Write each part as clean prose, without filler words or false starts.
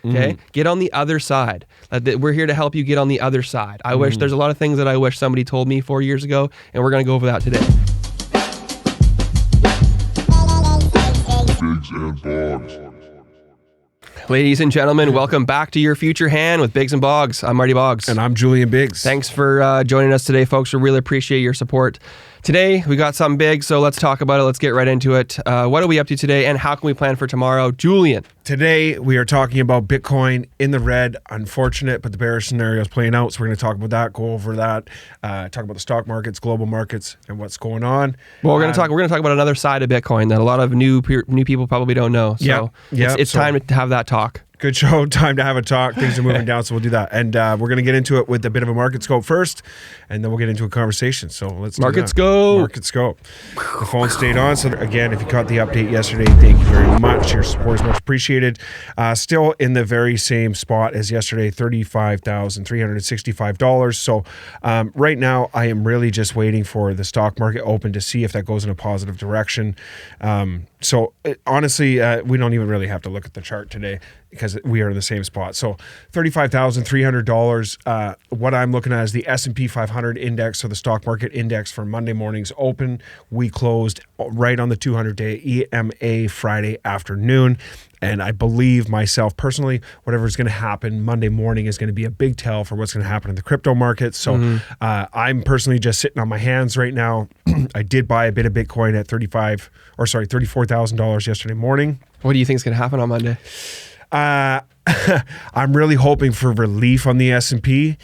Okay, get on the other side. We're here to help you get on the other side. I wish there's a lot of things that I wish somebody told me 4 years ago, and we're going to go over that today. Biggs and Boggs. Ladies and gentlemen, welcome back to Your Future Hand with Biggs and Boggs. I'm Marty Boggs. And I'm Julian Biggs. Thanks for joining us today, folks. We really appreciate your support. Today, we got something big, so let's talk about it. Let's get right into it. What are we up to today, and how can we plan for tomorrow? Julian. Today, we are talking about Bitcoin in the red. Unfortunate, but the bearish scenario is playing out, so we're going to talk about that, go over that, talk about the stock markets, global markets, and what's going on. Well, we're going to talk about another side of Bitcoin that a lot of new people probably don't know. So it's time to have that talk. Good show. Time to have a talk. Things are moving down, so we'll do that. And we're going to get into it with a bit of a market scope first, and then we'll get into a conversation. So let's Market scope. Market scope. The phone stayed on. So again, if you caught the update yesterday, thank you very much. Your support is much appreciated. Still in the very same spot as yesterday, $35,365. So right now, I am really just waiting for the stock market open to see if that goes in a positive direction. Honestly, we don't even really have to look at the chart today because we are in the same spot. So $35,300. What I'm looking at is the S&P 500 index, so the stock market index for Monday morning's open. We closed right on the 200-day EMA Friday afternoon. And I believe myself personally, whatever is going to happen Monday morning is going to be a big tell for what's going to happen in the crypto market. So I'm personally just sitting on my hands right now. I did buy a bit of Bitcoin at $34,000 yesterday morning. What do you think is going to happen on Monday? I'm really hoping for relief on the S&P.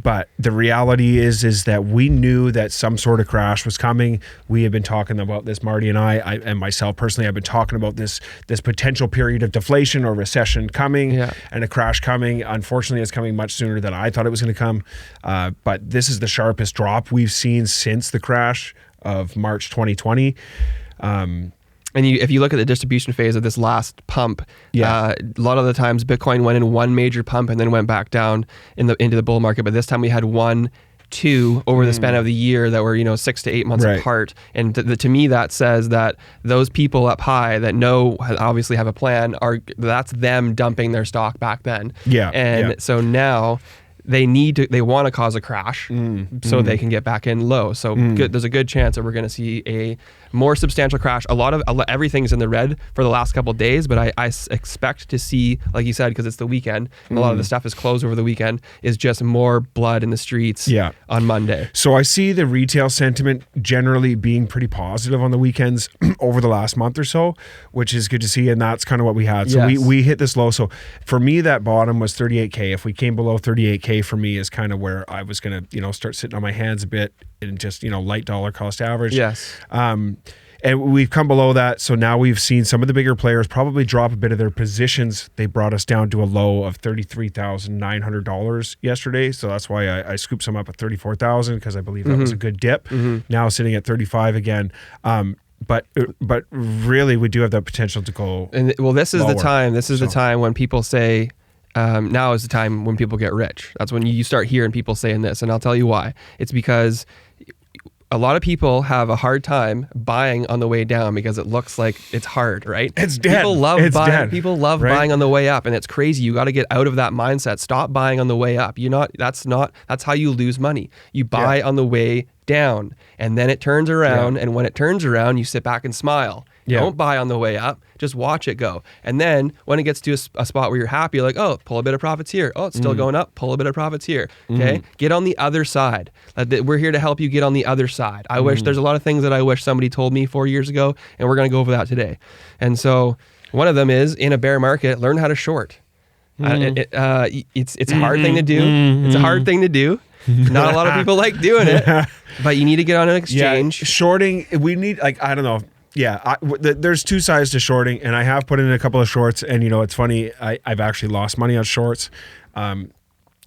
But the reality is that we knew that some sort of crash was coming. We have been talking about this, Marty and I and myself personally, I've been talking about this potential period of deflation or recession coming and a crash coming. Unfortunately, it's coming much sooner than I thought it was going to come. But this is the sharpest drop we've seen since the crash of March 2020. And if you look at the distribution phase of this last pump, a lot of the times Bitcoin went in one major pump and then went back down into the bull market. But this time we had 1, 2 over the span of the year that were 6 to 8 months apart. And to me, that says that those people up high that obviously have a plan that's them dumping their stock back then. So now they want to cause a crash so they can get back in low. So there's a good chance that we're going to see a more substantial crash. Everything's in the red for the last couple of days, but I expect to see, like you said, because it's the weekend, and a lot of the stuff is closed over the weekend, is just more blood in the streets on Monday. So I see the retail sentiment generally being pretty positive on the weekends over the last month or so, which is good to see, and that's kind of what we had. So we hit this low. So for me, that bottom was 38K. If we came below 38K, for me is kind of where I was going to, start sitting on my hands a bit and just, light dollar cost average. And we've come below that. So now we've seen some of the bigger players probably drop a bit of their positions. They brought us down to a low of $33,900 yesterday. So that's why I scooped some up at 34,000 because I believe that was a good dip. Now sitting at 35 again. But really, we do have that potential to go. And this is lower. the time. This is the time when people say, now is the time when people get rich. That's when you start hearing people saying this, and I'll tell you why. It's because a lot of people have a hard time buying on the way down because it looks like it's hard, right? It's dead. People love buying. Dead. People love buying on the way up, and it's crazy. You got to get out of that mindset. Stop buying on the way up. That's how you lose money. You buy on the way down, and then it turns around, and when it turns around, you sit back and smile. Don't buy on the way up. Just watch it go. And then when it gets to a spot where you're happy, you're like, oh, pull a bit of profits here. Oh, it's still going up. Pull a bit of profits here. Okay? Get on the other side. We're here to help you get on the other side. I wish there's a lot of things that I wish somebody told me 4 years ago, and we're going to go over that today. And so one of them is, in a bear market, learn how to short. It's a hard thing to do. It's a hard thing to do. Not a lot of people like doing it, but you need to get on an exchange. Shorting, we need, I don't know. There's two sides to shorting, and I have put in a couple of shorts, and it's funny, I've actually lost money on shorts.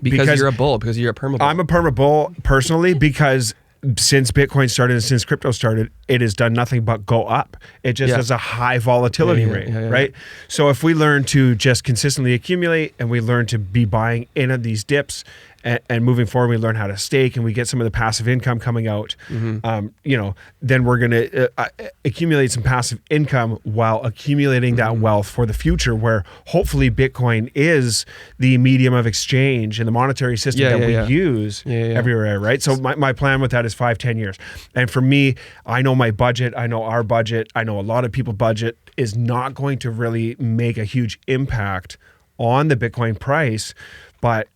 Because you're a bull, because you're a perma bull. I'm a perma bull personally because since Bitcoin started and since crypto started, it has done nothing but go up. It just has a high volatility rate, right? So if we learn to just consistently accumulate and we learn to be buying in at these dips and moving forward, we learn how to stake and we get some of the passive income coming out, then we're going to accumulate some passive income while accumulating that wealth for the future, where hopefully Bitcoin is the medium of exchange and the monetary system that we use everywhere, right? So my plan with that is 5-10 years. And for me, I know my budget, I know our budget, I know a lot of people's budget is not going to really make a huge impact on the Bitcoin price, but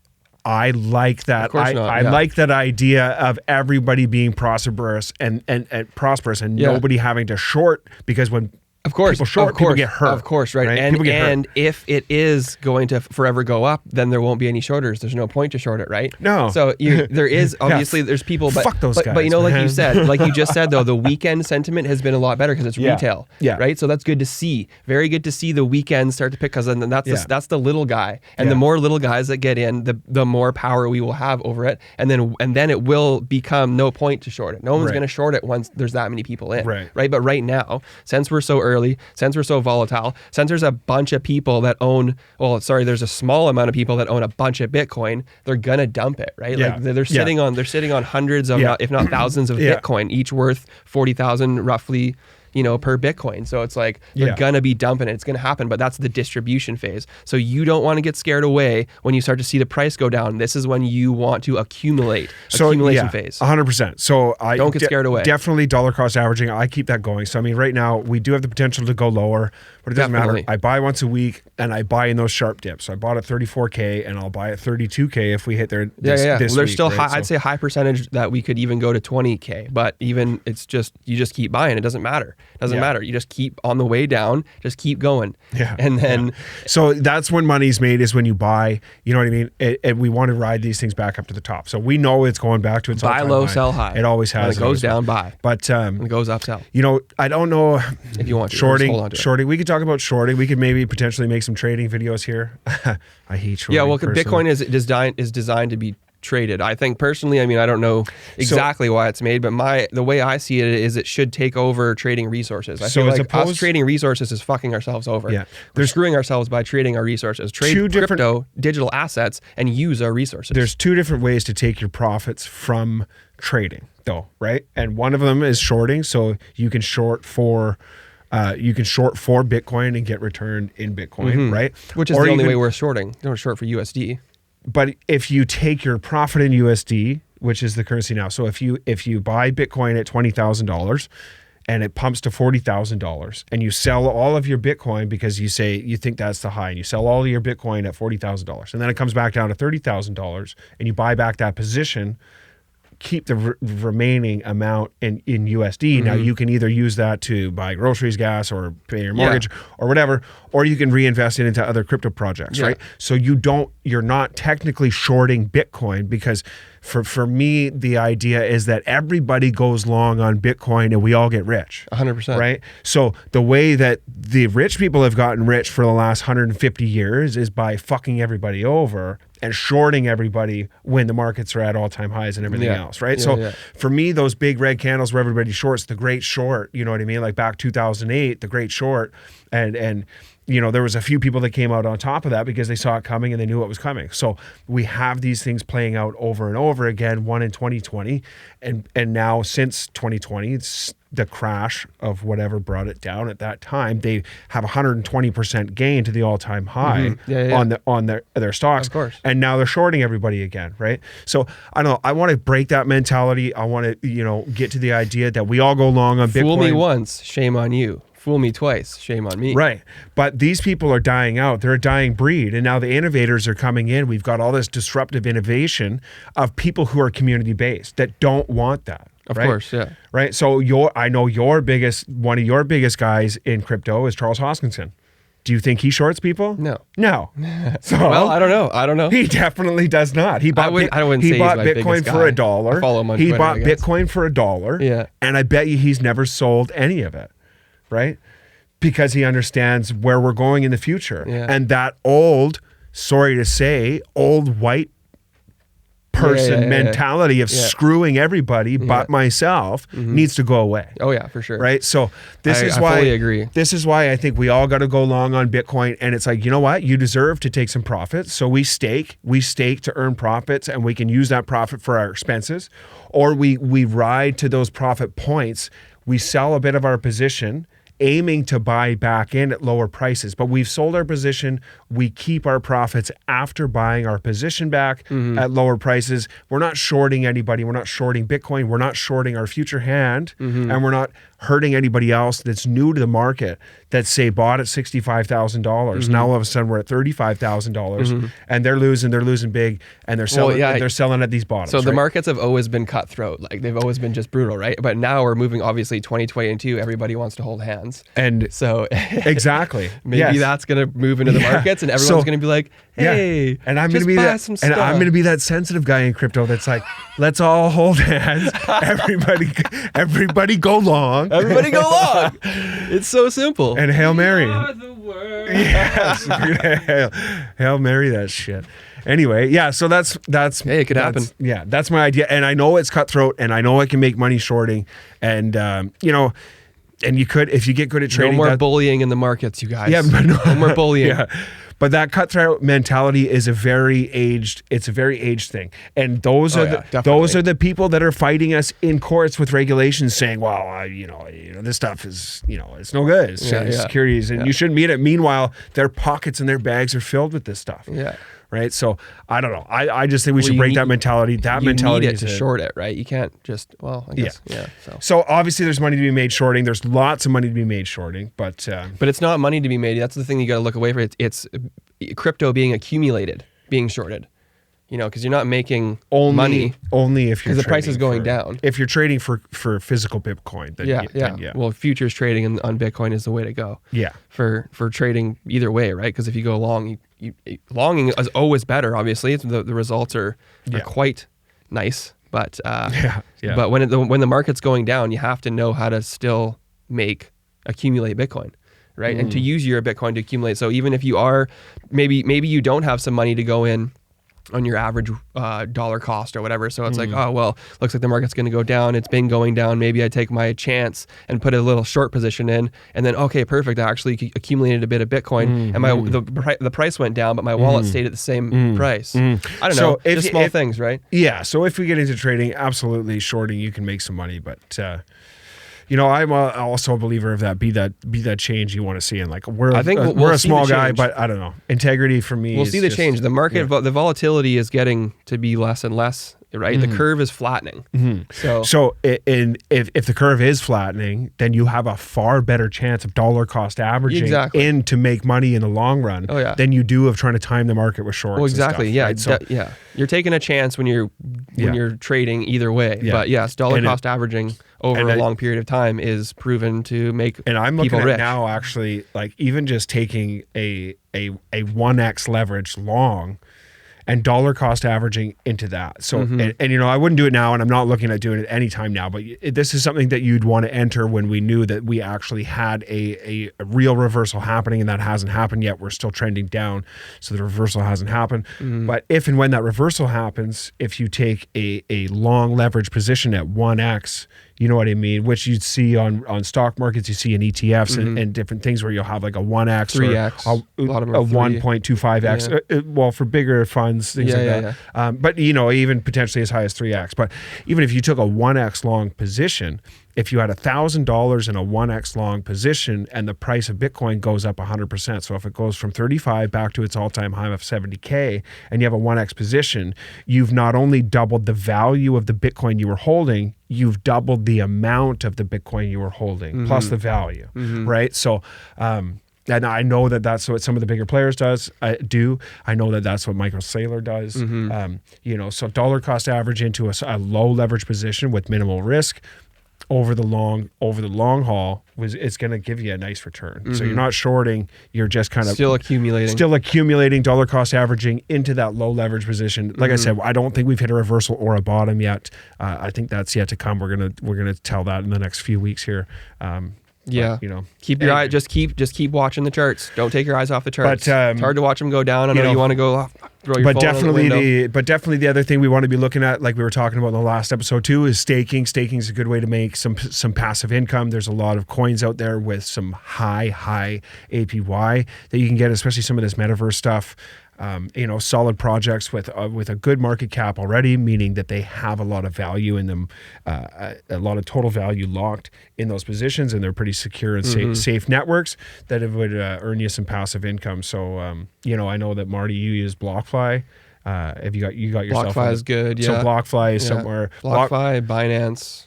I like that. I like that idea of everybody being prosperous and nobody having to short, because when people short, people get hurt. Of course, right? And if it is going to forever go up, then there won't be any shorters. There's no point to short it, right? No. So there is obviously there's people, but fuck those guys. But like you said, like you just said though, the weekend sentiment has been a lot better because it's retail, right? So that's good to see. Very good to see the weekend start to pick, because then that's the little guy, and the more little guys that get in, the more power we will have over it, and then it will become no point to short it. No one's going to short it once there's that many people in, right? But right now, since we're so early, since we're so volatile, since there's a bunch of people that own, there's a small amount of people that own a bunch of Bitcoin, they're gonna dump it, right? Like they're sitting on hundreds of, if not thousands of Bitcoin, each worth 40,000 roughly, per Bitcoin. So it's like they're gonna be dumping it. It's gonna happen, but that's the distribution phase. So you don't want to get scared away when you start to see the price go down. This is when you want to accumulate. Accumulation phase. 100%. So I don't get scared away. Definitely dollar cost averaging. I keep that going. So I mean, right now we do have the potential to go lower, but it doesn't matter. I buy once a week and I buy in those sharp dips. So I bought at 34K and I'll buy at 32K if we hit there this Well, there's week, still right? I'd say high percentage that we could even go to 20K, but even you just keep buying. It doesn't matter. It doesn't matter. You just keep on the way down, just keep going. And then so that's when money's made, is when you buy, you know what I mean? And we want to ride these things back up to the top. So we know it's going back to its buy low, sell high. It always has. When it goes down, buy. But when it goes up, sell. I don't know if you want to shorting. We could talk about shorting. We could maybe potentially make some trading videos here. I hate shorting. Yeah, well, Bitcoin is designed to be traded. I think personally, I don't know exactly why it's made, but the way I see it is it should take over trading resources. I feel like us trading resources is fucking ourselves over. We're screwing ourselves by trading our resources. Trade crypto, digital assets, and use our resources. There's two different ways to take your profits from trading, though, right? And one of them is shorting. So you can short for Bitcoin and get return in Bitcoin, right? Which is the only way we're shorting. You don't short for USD. But if you take your profit in USD, which is the currency now, so if you buy Bitcoin at $20,000 and it pumps to $40,000, and you sell all of your Bitcoin because you think that's the high, and you sell all of your Bitcoin at $40,000, and then it comes back down to $30,000, and you buy back that position, keep the remaining amount in USD. Now you can either use that to buy groceries, gas, or pay your mortgage or whatever, or you can reinvest it into other crypto projects, right? So you're not technically shorting Bitcoin, because for me, the idea is that everybody goes long on Bitcoin and we all get rich. 100%. Right? So the way that the rich people have gotten rich for the last 150 years is by fucking everybody over and shorting everybody when the markets are at all-time highs and everything else, right? For me, those big red candles where everybody shorts, the great short, you know what I mean? Like back 2008, the great short, and there was a few people that came out on top of that because they saw it coming and they knew it was coming. So we have these things playing out over and over again, one in 2020, and now since 2020, it's the crash of whatever brought it down at that time. They have 120% gain to the all-time high on their stocks. Of course. And now they're shorting everybody again, right? So I don't know. I want to break that mentality. I want to, get to the idea that we all go long on Bitcoin. Fool me once, shame on you. Fool me twice, shame on me. Right. But these people are dying out. They're a dying breed. And now the innovators are coming in. We've got all this disruptive innovation of people who are community-based that don't want that. Of course, yeah. Right. So I know one of your biggest guys in crypto is Charles Hoskinson. Do you think he shorts people? No. So, well, I don't know. He definitely does not. He bought Bitcoin for $1. I follow him on He Twitter, bought Bitcoin for $1. Yeah. And I bet you he's never sold any of it. Right? Because he understands where we're going in the future. Yeah. And that old white person mentality of screwing everybody but myself needs to go away. Oh yeah, for sure. Right. So this is I why fully agree. This is why I think we all got to go long on Bitcoin. And it's like, you know what? You deserve to take some profits. So we stake to earn profits, and we can use that profit for our expenses, or we ride to those profit points. We sell a bit of our position, aiming to buy back in at lower prices, but we've sold our position. We keep our profits after buying our position back at lower prices. We're not shorting anybody. We're not shorting Bitcoin. We're not shorting our future hand, and we're not hurting anybody else that's new to the market that say bought at $65,000. Now all of a sudden we're at $35,000, and they're losing big, and they're selling. They're selling at these bottoms. So the markets have always been cutthroat. Like they've always been just brutal, right? But now we're moving. Obviously, 2022, everybody wants to hold hands, and so exactly maybe that's going to move into the markets, and everyone's going to be like, "Hey, and I'm going to be that, and I'm going to be that sensitive guy in crypto that's like, let's all hold hands, everybody go long." Everybody go long. It's so simple. And Hail Mary. Yes. Hail Mary that shit. Anyway, yeah, so that's hey, it could happen. Yeah, that's my idea. And I know it's cutthroat, and I know I can make money shorting, and you know, and you could, if you get good at trading. No more bullying in the markets, you guys. Yeah, but no more bullying. Yeah. But that cutthroat mentality is a very aged thing. And those are the people that are fighting us in courts with regulations saying, well, you know, this stuff is, it's no good. It's securities, and you shouldn't meet it. Meanwhile, their pockets and their bags are filled with this stuff. Yeah. Right. So I don't know. I just think we should break that mentality. That mentality is to short it, right? You can't just, I guess. Yeah. So obviously there's money to be made shorting. There's lots of money to be made shorting, but it's not money to be made. That's the thing you got to look away from. It's crypto being accumulated, being shorted. Because you're not making money only if you're because the price is going down. If you're trading for physical Bitcoin, then yeah. Well, futures trading on Bitcoin is the way to go. Yeah. For trading either way, right? Because if you go long, longing is always better. Obviously, the results are quite nice, but but when the market's going down, you have to know how to still accumulate Bitcoin. Right. And to use your Bitcoin to accumulate. So even if you are maybe you don't have some money to go in on your average dollar cost or whatever. So it's like, oh, well, looks like the market's going to go down. It's been going down. Maybe I take my chance and put a little short position in, and then, okay, perfect. I actually accumulated a bit of Bitcoin, and the price went down, but my wallet stayed at the same price. I don't know. Just small things, right? Yeah. So if we get into trading, absolutely shorting, you can make some money, but I'm also a believer of that. Be that change you want to see. And like we're a small guy, but I don't know. Integrity for me. We'll see the change. The market, the volatility is getting to be less and less. Right, the curve is flattening. So if the curve is flattening, then you have a far better chance of dollar cost averaging in to make money in the long run than you do of trying to time the market with shorts. Well, exactly. And stuff, right? So, you're taking a chance when you're trading either way. Yeah. But yes, dollar cost averaging over a long period of time is proven to make and I'm people looking at rich. Now actually, like even just taking a 1x leverage long and dollar cost averaging into that. So, and I wouldn't do it now, and I'm not looking at doing it anytime now, but this is something that you'd want to enter when we knew that we actually had a real reversal happening, and that hasn't happened yet. We're still trending down, so the reversal hasn't happened. But if and when that reversal happens, if you take a long leverage position at 1x, you know what I mean? Which you'd see on stock markets, you see in ETFs and different things where you'll have like a 1x 3x, or a 1.25x. Well, for bigger funds, things like that. But even potentially as high as 3x. But even if you took a 1x long position, if you had $1,000 in a 1x long position and the price of Bitcoin goes up 100%, so if it goes from 35 back to its all-time high of 70K and you have a 1x position, you've not only doubled the value of the Bitcoin you were holding, you've doubled the amount of the Bitcoin you were holding plus the value, right? So, and I know that that's what some of the bigger players do. I know that that's what Michael Saylor does. So dollar cost average into a low leverage position with minimal risk over the long haul it's going to give you a nice return. So you're not shorting, you're just kind of still accumulating dollar cost averaging into that low leverage position. Like I said, I don't think we've hit a reversal or a bottom yet. I think that's yet to come. We're gonna tell that in the next few weeks here. Keep your eye. Just keep watching the charts. Don't take your eyes off the charts. It's hard to watch them go down. I know you want to go. throw your phone out the window. But definitely the other thing we want to be looking at, like we were talking about in the last episode too, is staking. Staking is a good way to make some passive income. There's a lot of coins out there with some high APY that you can get, especially some of this metaverse stuff. Solid projects with a good market cap already, meaning that they have a lot of value in them, a lot of total value locked in those positions, and they're pretty secure and safe networks that it would earn you some passive income. So, I know that Marty, you use BlockFi. Have you got yourself? BlockFi is good. Yeah. So BlockFi is somewhere. BlockFi, Binance.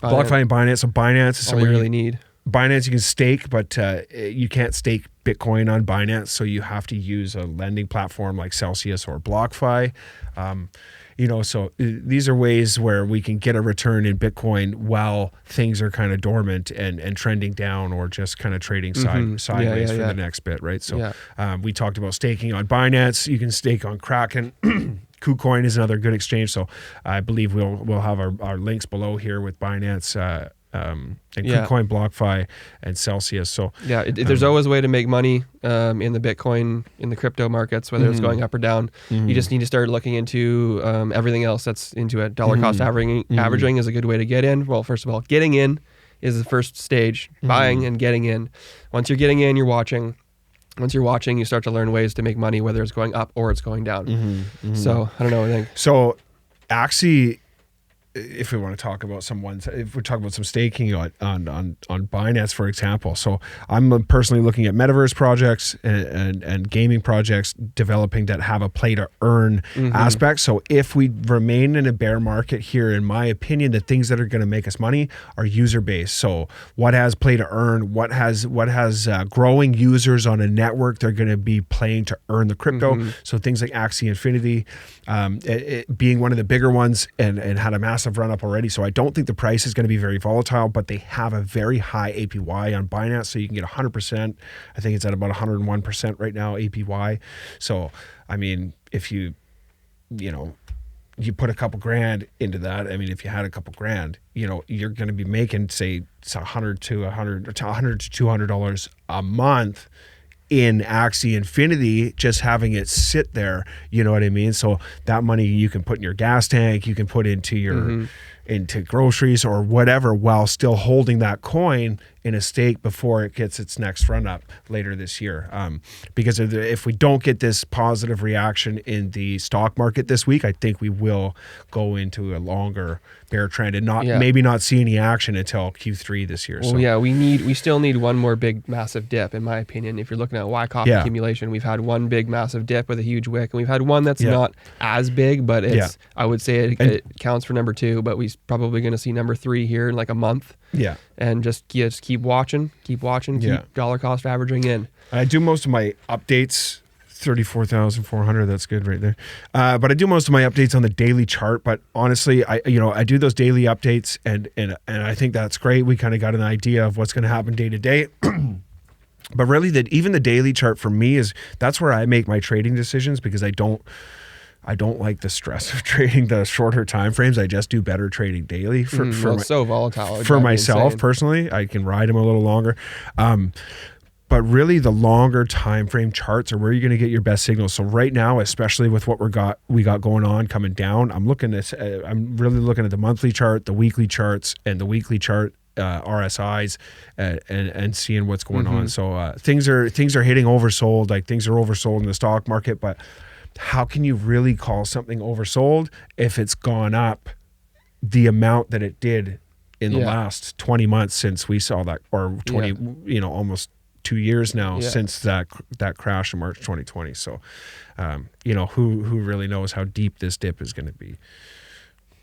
BlockFi and Binance. So Binance is somewhere you really need. Binance you can stake, but you can't stake Bitcoin on Binance, so you have to use a lending platform like Celsius or BlockFi. So these are ways where we can get a return in Bitcoin while things are kind of dormant and trending down, or just kind of trading sideways for the next bit, right? So we talked about staking on Binance. You can stake on Kraken. KuCoin is another good exchange. So I believe we'll have our links below here with Binance. And KuCoin, BlockFi, and Celsius. So there's always a way to make money in the Bitcoin, in the crypto markets, whether it's going up or down. You just need to start looking into everything else that's into it. Dollar cost averaging is a good way to get in. Well, first of all, getting in is the first stage. Buying and getting in. Once you're getting in, you're watching. Once you're watching, you start to learn ways to make money, whether it's going up or it's going down. So I don't know. I think so. Actually, if we want to talk about if we're talking about some staking on Binance, for example. So I'm personally looking at metaverse projects and gaming projects developing that have a play to earn aspect. So if we remain in a bear market here, in my opinion, the things that are going to make us money are user based. So what has play to earn, what has growing users on a network, they're going to be playing to earn the crypto. So things like Axie Infinity, it being one of the bigger ones and had a massive run up already. So I don't think the price is going to be very volatile, but they have a very high APY on Binance. So you can get 100%. I think it's at about 101% right now, APY. So, I mean, if you put a couple grand into that, I mean, if you had a couple grand, you're going to be making, say, $100 to $200 a month in Axie Infinity, just having it sit there, you know what I mean? So that money you can put in your gas tank, you can put into your into groceries or whatever, while still holding that coin in a stake before it gets its next run up later this year. Because if we don't get this positive reaction in the stock market this week, I think we will go into a longer bear trend and maybe not see any action until Q3 this year. Well, we still need one more big massive dip, in my opinion. If you're looking at Wyckoff accumulation, we've had one big massive dip with a huge wick, and we've had one that's not as big, but it's I would say it counts for number 2, but we're probably going to see number 3 here in like a month. Yeah. And just keep watching, keep dollar cost averaging in. I do most of my updates, 34,400, that's good right there. But I do most of my updates on the daily chart, but honestly, I do those daily updates and I think that's great. We kind of got an idea of what's going to happen day to day. But really even the daily chart for me that's where I make my trading decisions, because I don't like the stress of trading the shorter time frames. I just do better trading daily it's so volatile. For myself personally, I can ride them a little longer. But really the longer time frame charts are where you're going to get your best signals. So right now, especially with what we got going on coming down, I'm really looking at the monthly chart, the weekly charts, and the weekly chart RSIs and seeing what's going on. So things are hitting oversold. Like things are oversold in the stock market, but how can you really call something oversold if it's gone up the amount that it did in the last 20 months since we saw that, or 20, almost 2 years now since that crash in March 2020. So, who really knows how deep this dip is going to be?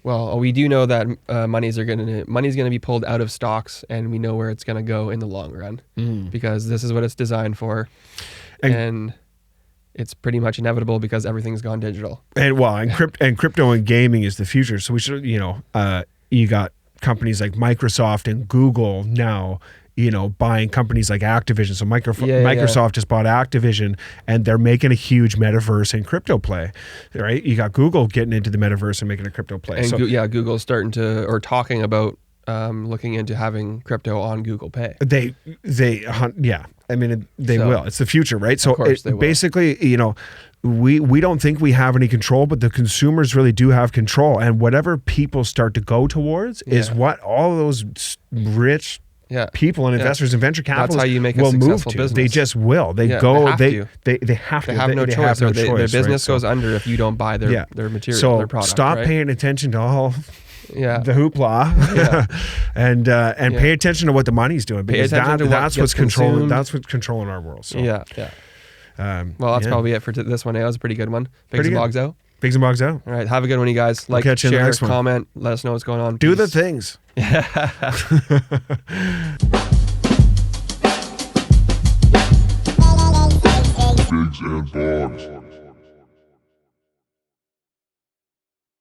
Well, we do know that money's going to be pulled out of stocks, and we know where it's going to go in the long run because this is what it's designed for, and it's pretty much inevitable because everything's gone digital. And crypto and gaming is the future. So we should, you got companies like Microsoft and Google now, buying companies like Activision. So Microsoft just bought Activision, and they're making a huge metaverse and crypto play, right? You got Google getting into the metaverse and making a crypto play. And Google's talking about looking into having crypto on Google Pay. They will. It's the future, right? So basically, we don't think we have any control, but the consumers really do have control. And whatever people start to go towards is what all of those rich people and investors and venture capitalists That's how you make a will move successful to. business. They just will. They go. They have to. They have no choice. Their business right? goes under if you don't buy their material, so their product. stop right? paying attention to all the hoopla and pay attention to what the money's doing, because that's what's controlling. That's what's controlling our world. So well, that's probably it for this one. It was a pretty good one. Biggs and Boggs out. Biggs and Boggs out. All right, have a good one, you guys. Like, share, comment, let us know what's going on. Do the things. Biggs and Boggs.